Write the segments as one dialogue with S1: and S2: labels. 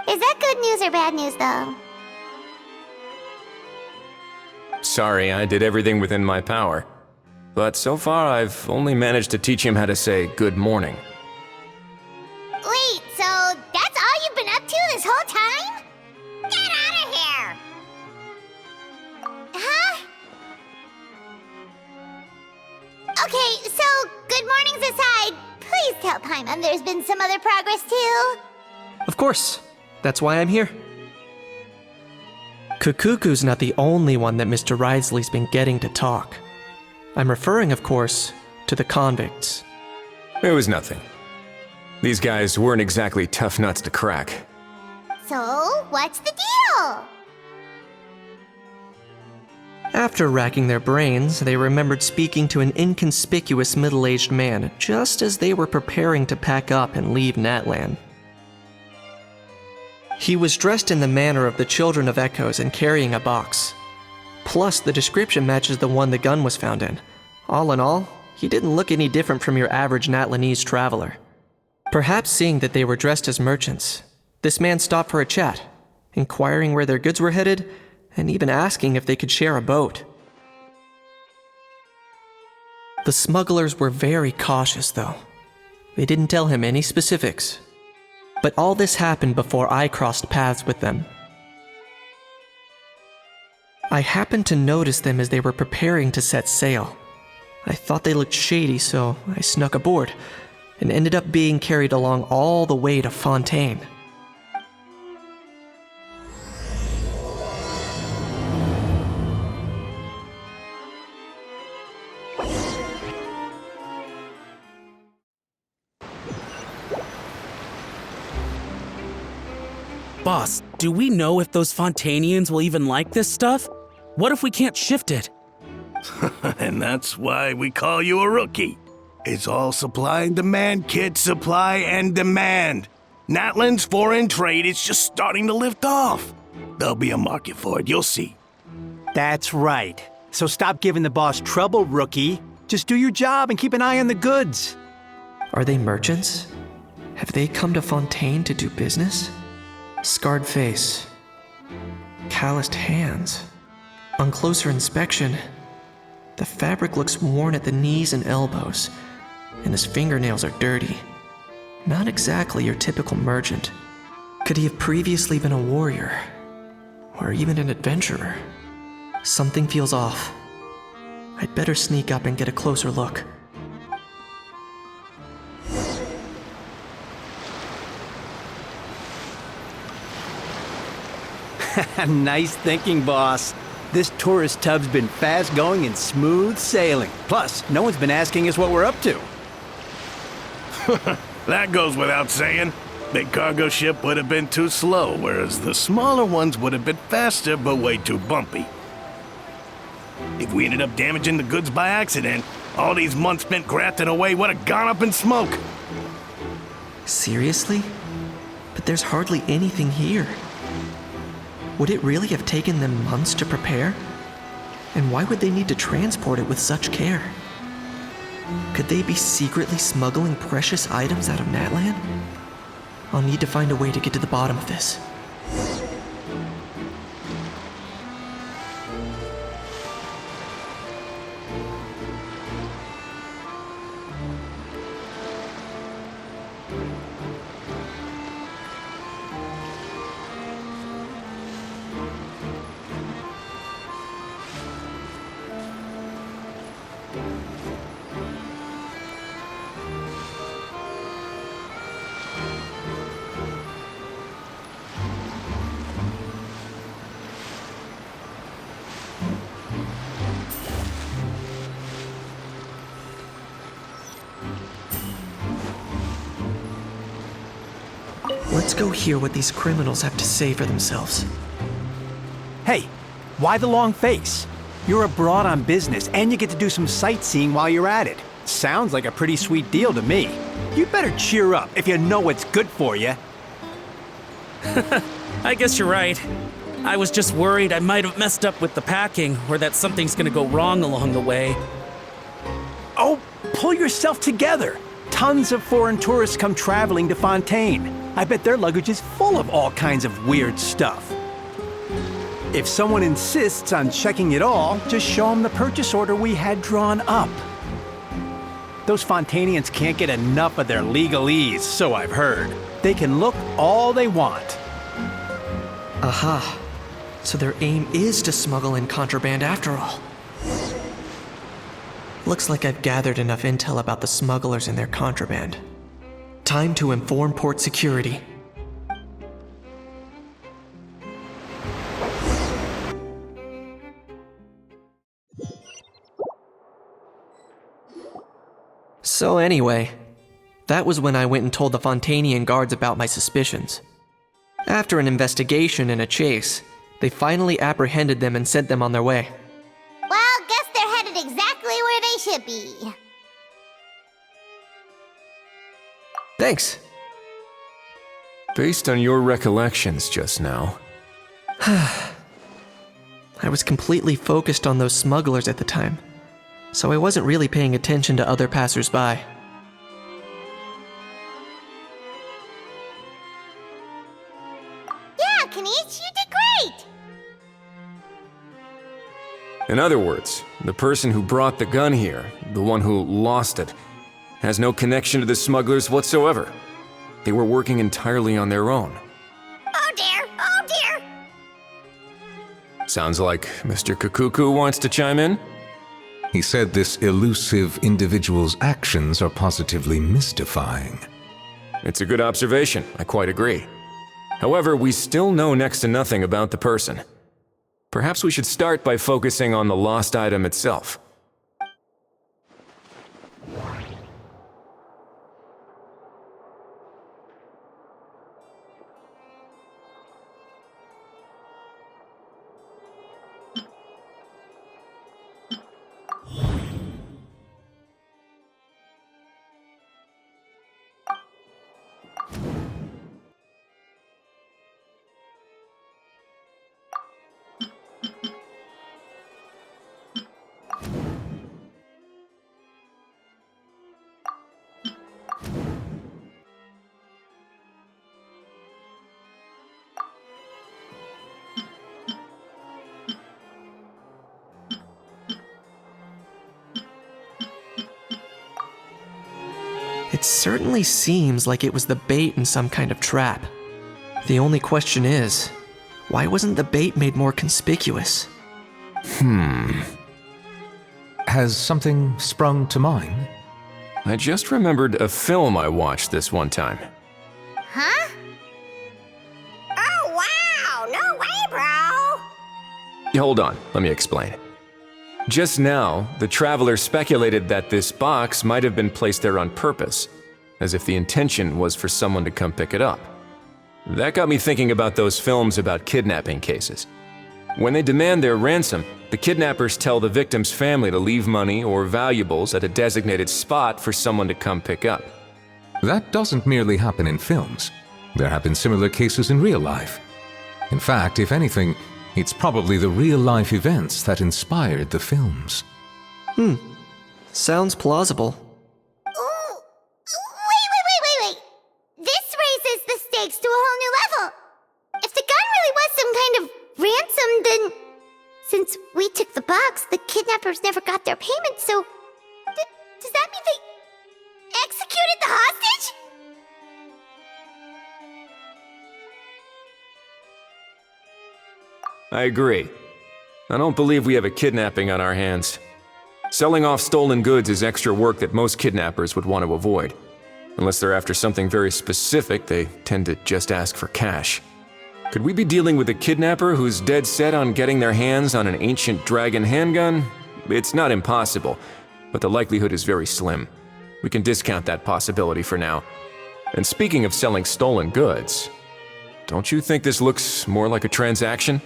S1: Is that good news or bad news, though?
S2: Sorry, I did everything within my power. But so far, I've only managed to teach him how to say good morning.
S1: Wait, so that's all you've been up to this whole time? Get out of here! Huh? Okay, so good mornings aside, please tell Paimon there's been some other progress too.
S3: Of course. That's why I'm here. Kukuku's not the only one that Mr. Risley's been getting to talk. I'm referring, of course, to the convicts.
S2: It was nothing. These guys weren't exactly tough nuts to crack.
S1: So, what's the deal?
S3: After racking their brains, they remembered speaking to an inconspicuous middle-aged man just as they were preparing to pack up and leave Natlan. He was dressed in the manner of the Children of Echoes and carrying a box. Plus, the description matches the one the gun was found in. All in all, he didn't look any different from your average Natlanese traveler. Perhaps seeing that they were dressed as merchants, this man stopped for a chat, inquiring where their goods were headed, and even asking if they could share a boat. The smugglers were very cautious, though. They didn't tell him any specifics. But all this happened before I crossed paths with them. I happened to notice them as they were preparing to set sail. I thought they looked shady, so I snuck aboard, and ended up being carried along all the way to Fontaine.
S4: Boss, do we know if those Fontainians will even like this stuff? What if we can't shift it?
S5: And that's why we call you a rookie. It's all supply and demand, kid. Supply and demand. Natlan's foreign trade is just starting to lift off. There'll be a market for it, you'll see.
S6: That's right. So stop giving the boss trouble, rookie. Just do your job and keep an eye on the goods.
S3: Are they merchants? Have they come to Fontaine to do business? Scarred face. Calloused hands. On closer inspection, the fabric looks worn at the knees and elbows, and his fingernails are dirty. Not exactly your typical merchant. Could he have previously been a warrior? Or even an adventurer? Something feels off. I'd better sneak up and get a closer look.
S6: Nice thinking, boss. This tourist tub's been fast-going and smooth sailing. Plus, no one's been asking us what we're up to.
S5: That goes without saying. Big cargo ship would have been too slow, whereas the smaller ones would have been faster but way too bumpy. If we ended up damaging the goods by accident, all these months spent grafting away would have gone up in smoke.
S3: Seriously? But there's hardly anything here. Would it really have taken them months to prepare? And why would they need to transport it with such care? Could they be secretly smuggling precious items out of Natlan? I'll need to find a way to get to the bottom of this. Let's go hear what these criminals have to say for themselves.
S6: Hey, why the long face? You're abroad on business, and you get to do some sightseeing while you're at it. Sounds like a pretty sweet deal to me. You better cheer up if you know what's good for you.
S4: I guess you're right. I was just worried I might have messed up with the packing, or that something's gonna go wrong along the way.
S6: Oh, pull yourself together. Tons of foreign tourists come traveling to Fontaine. I bet their luggage is full of all kinds of weird stuff. If someone insists on checking it all, just show them the purchase order we had drawn up. Those Fontanians can't get enough of their legalese, so I've heard. They can look all they want.
S3: Aha. So their aim is to smuggle in contraband after all. Looks like I've gathered enough intel about the smugglers and their contraband. Time to inform port security. So anyway, that was when I went and told the Fontanian guards about my suspicions. After an investigation and a chase, they finally apprehended them and sent them on their way.
S1: Well, guess they're headed exactly where they should be.
S3: Thanks.
S2: Based on your recollections just now,
S3: I was completely focused on those smugglers at the time, so I wasn't really paying attention to other passersby.
S1: Yeah, Kanish, you did great!
S2: in other words, the person who brought the gun here, the one who lost it, has no connection to the smugglers whatsoever. They were working entirely on their own.
S1: Oh dear, oh dear!
S2: Sounds like Mr. Kakuku wants to chime in?
S7: He said this elusive individual's actions are positively mystifying.
S2: It's a good observation, I quite agree. However, we still know next to nothing about the person. Perhaps we should start by focusing on the lost item itself.
S3: It certainly seems like it was the bait in some kind of trap. The only question is, why wasn't the bait made more conspicuous?
S7: Has something sprung to mind?
S2: I just remembered a film I watched this one time.
S1: Huh? Oh wow, no way, bro!
S2: Hold on, let me explain. Just now, the traveler speculated that this box might have been placed there on purpose, as if the intention was for someone to come pick it up. That got me thinking about those films about kidnapping cases. When they demand their ransom, the kidnappers tell the victim's family to leave money or valuables at a designated spot for someone to come pick up.
S7: That doesn't merely happen in films. There have been similar cases in real life. In fact, if anything, it's probably the real-life events that inspired the films.
S3: Sounds plausible.
S1: Ooh, wait. This raises the stakes to a whole new level. If the gun really was some kind of ransom, then since we took the box, the kidnappers never got their payment, so does that mean they executed the hostage?
S2: I agree. I don't believe we have a kidnapping on our hands. Selling off stolen goods is extra work that most kidnappers would want to avoid. Unless they're after something very specific, they tend to just ask for cash. Could we be dealing with a kidnapper who's dead set on getting their hands on an ancient dragon handgun? It's not impossible, but the likelihood is very slim. We can discount that possibility for now. And speaking of selling stolen goods, don't you think this looks more like a transaction?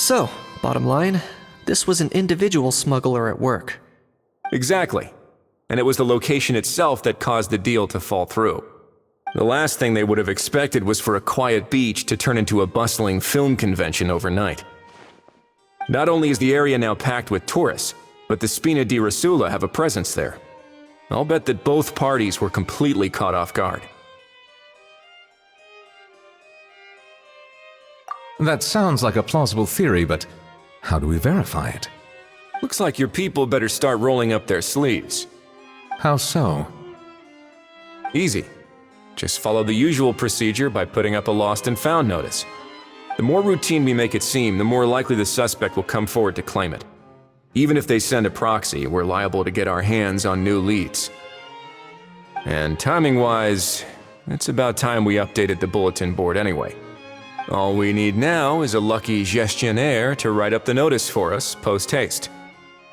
S3: So, bottom line, this was an individual smuggler at work.
S2: Exactly. And it was the location itself that caused the deal to fall through. The last thing they would have expected was for a quiet beach to turn into a bustling film convention overnight. Not only is the area now packed with tourists, but the Spina di Rosula have a presence there. I'll bet that both parties were completely caught off guard.
S7: That sounds like a plausible theory, but how do we verify it?
S2: Looks like your people better start rolling up their sleeves.
S7: How so?
S2: Easy. Just follow the usual procedure by putting up a lost and found notice. The more routine we make it seem, the more likely the suspect will come forward to claim it. Even if they send a proxy, we're liable to get our hands on new leads. And timing-wise, it's about time we updated the bulletin board anyway. All we need now is a lucky gestionnaire to write up the notice for us post-haste.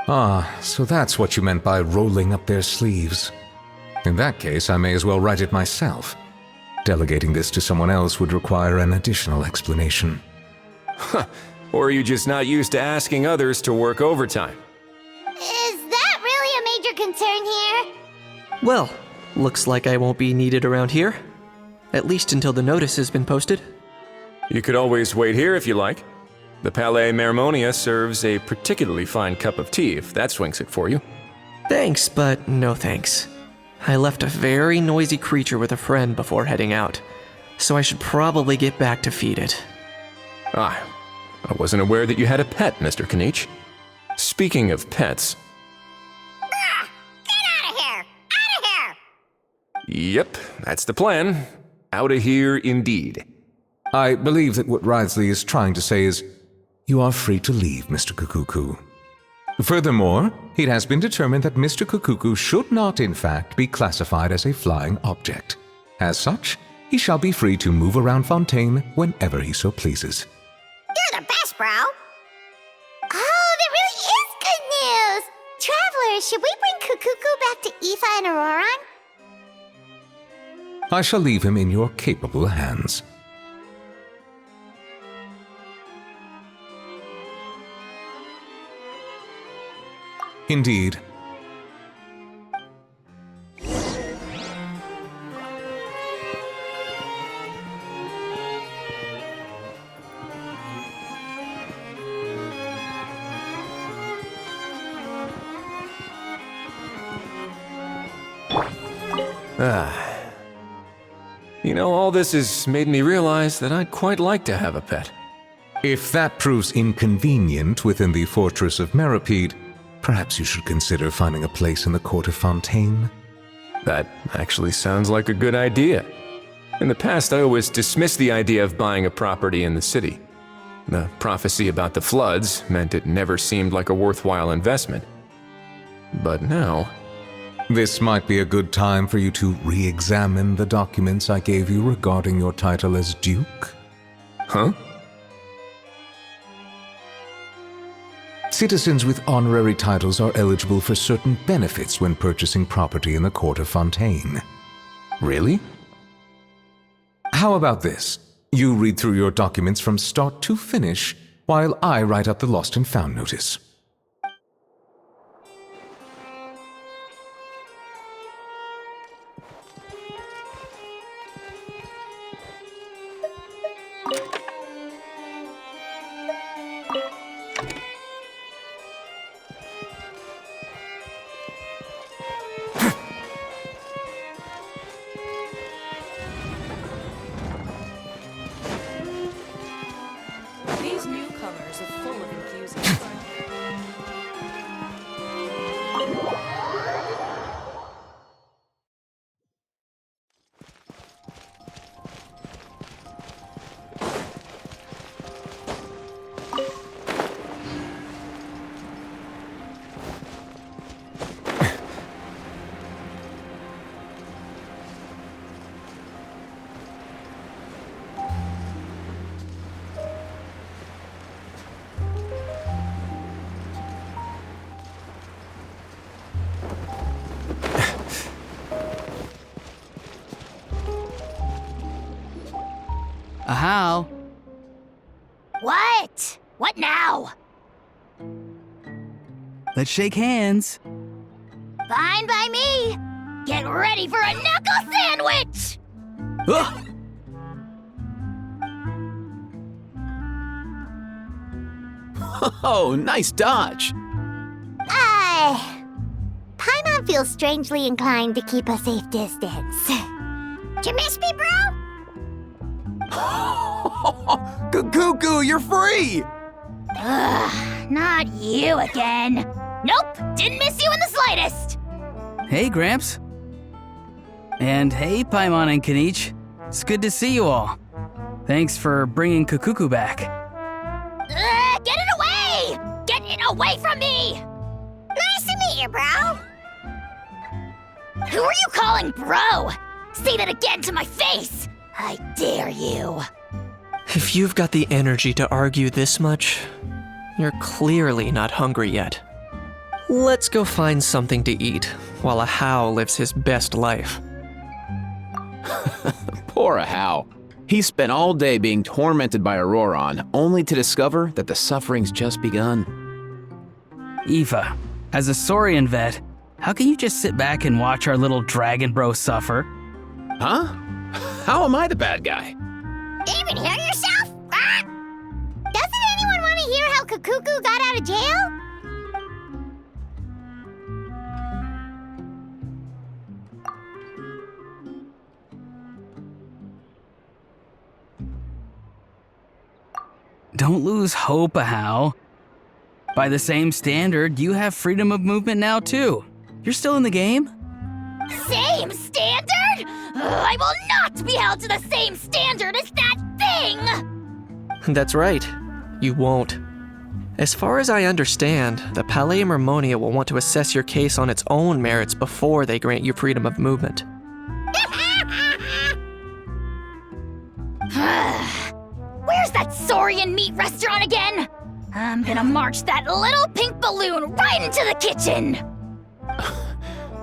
S7: Ah, so that's what you meant by rolling up their sleeves. In that case, I may as well write it myself. Delegating this to someone else would require an additional explanation.
S2: Or are you just not used to asking others to work overtime?
S1: Is that really a major concern here?
S3: Well, looks like I won't be needed around here. At least until the notice has been posted.
S2: You could always wait here if you like. The Palais Mermonia serves a particularly fine cup of tea if that swings it for you.
S3: Thanks, but no thanks. I left a very noisy creature with a friend before heading out, so I should probably get back to feed it.
S2: Ah, I wasn't aware that you had a pet, Mr. Kanich. Speaking of pets...
S1: Get out of here! Out of here!
S2: Yep, that's the plan. Out of here indeed.
S7: I believe that what Wriothesley is trying to say is, you are free to leave, Mr. Kukuku. Furthermore, it has been determined that Mr. Kukuku should not, in fact, be classified as a flying object. As such, he shall be free to move around Fontaine whenever he so pleases.
S1: You're the best, bro! Oh, that really is good news! Travelers, should we bring Kukuku back to Aoife and Auroron?
S7: I shall leave him in your capable hands. Indeed.
S2: You know, all this has made me realize that I'd quite like to have a pet.
S7: If that proves inconvenient within the fortress of Meripede, perhaps you should consider finding a place in the court of Fontaine.
S2: That actually sounds like a good idea. In the past, I always dismissed the idea of buying a property in the city. The prophecy about the floods meant it never seemed like a worthwhile investment. But now...
S7: This might be a good time for you to re-examine the documents I gave you regarding your title as Duke.
S2: Huh?
S7: Citizens with honorary titles are eligible for certain benefits when purchasing property in the court of Fontaine.
S2: Really?
S7: How about this? You read through your documents from start to finish, while I write up the lost and found notice.
S8: These newcomers are full of enthusiasm.
S9: How?
S1: What?
S9: What now?
S10: Let's shake hands.
S9: Fine by me. Get ready for a knuckle sandwich!
S10: Ugh.
S11: Oh, nice dodge.
S1: Paimon feels strangely inclined to keep a safe distance. Did you miss me, bro?
S11: Cuckoo, you're free!
S9: Ugh, not you again. Nope, didn't miss you in the slightest.
S10: Hey, Gramps. And hey, Paimon and Kanich. It's good to see you all. Thanks for bringing Kukuku back.
S9: Get it away! Get it away from me!
S1: Nice to meet you, bro.
S9: Who are you calling bro? Say that again to my face! I dare you.
S3: If you've got the energy to argue this much, you're clearly not hungry yet. Let's go find something to eat while a How lives his best life.
S11: Poor Ahau. He spent all day being tormented by Auroron, only to discover that the suffering's just begun.
S10: Eva, as a Saurian vet, how can you just sit back and watch our little dragon bro suffer?
S11: Huh? How am I the bad guy?
S1: Even hear yourself? Ah! Doesn't anyone want to hear how Kukuku got out of jail?
S10: Don't lose hope, Ahau. By the same standard, you have freedom of movement now too. You're still in the game?
S9: Same standard? I will not be held to the same standard as that thing!
S3: That's right. You won't. As far as I understand, the Palais Mermonia will want to assess your case on its own merits before they grant you freedom of movement.
S9: Where's that Saurian meat restaurant again? I'm gonna march that little pink balloon right into the kitchen!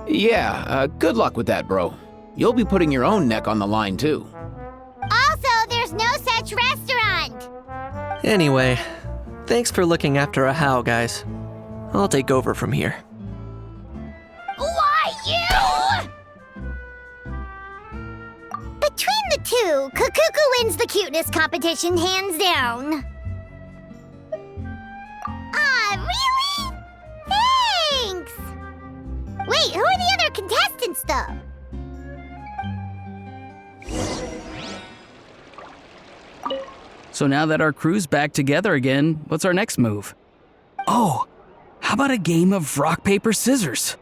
S11: Yeah, good luck with that, bro. You'll be putting your own neck on the line, too.
S1: Also, there's no such restaurant.
S3: Anyway, thanks for looking after a How, guys. I'll take over from here.
S9: Why you?
S1: Between the two, Kukuku wins the cuteness competition hands down. Really? Thanks! Wait, who are the other contestants, though?
S10: So now that our crew's back together again, what's our next move? Oh, how about a game of rock, paper, scissors?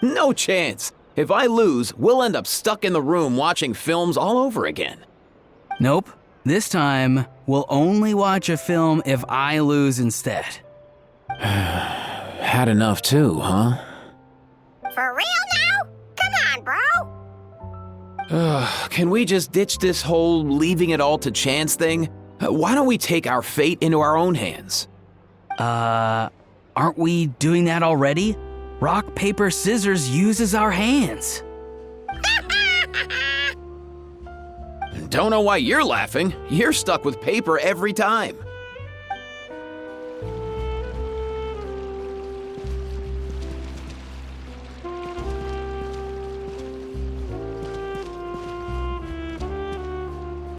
S11: No chance. If I lose, we'll end up stuck in the room watching films all over again.
S10: Nope. This time, we'll only watch a film if I lose instead.
S11: Had enough too, huh?
S1: For real now? Come on, bro.
S11: Can we just ditch this whole leaving it all to chance thing? Why don't we take our fate into our own hands?
S10: Aren't we doing that already? Rock, paper, scissors uses our hands.
S11: Don't know why you're laughing. You're stuck with paper every time.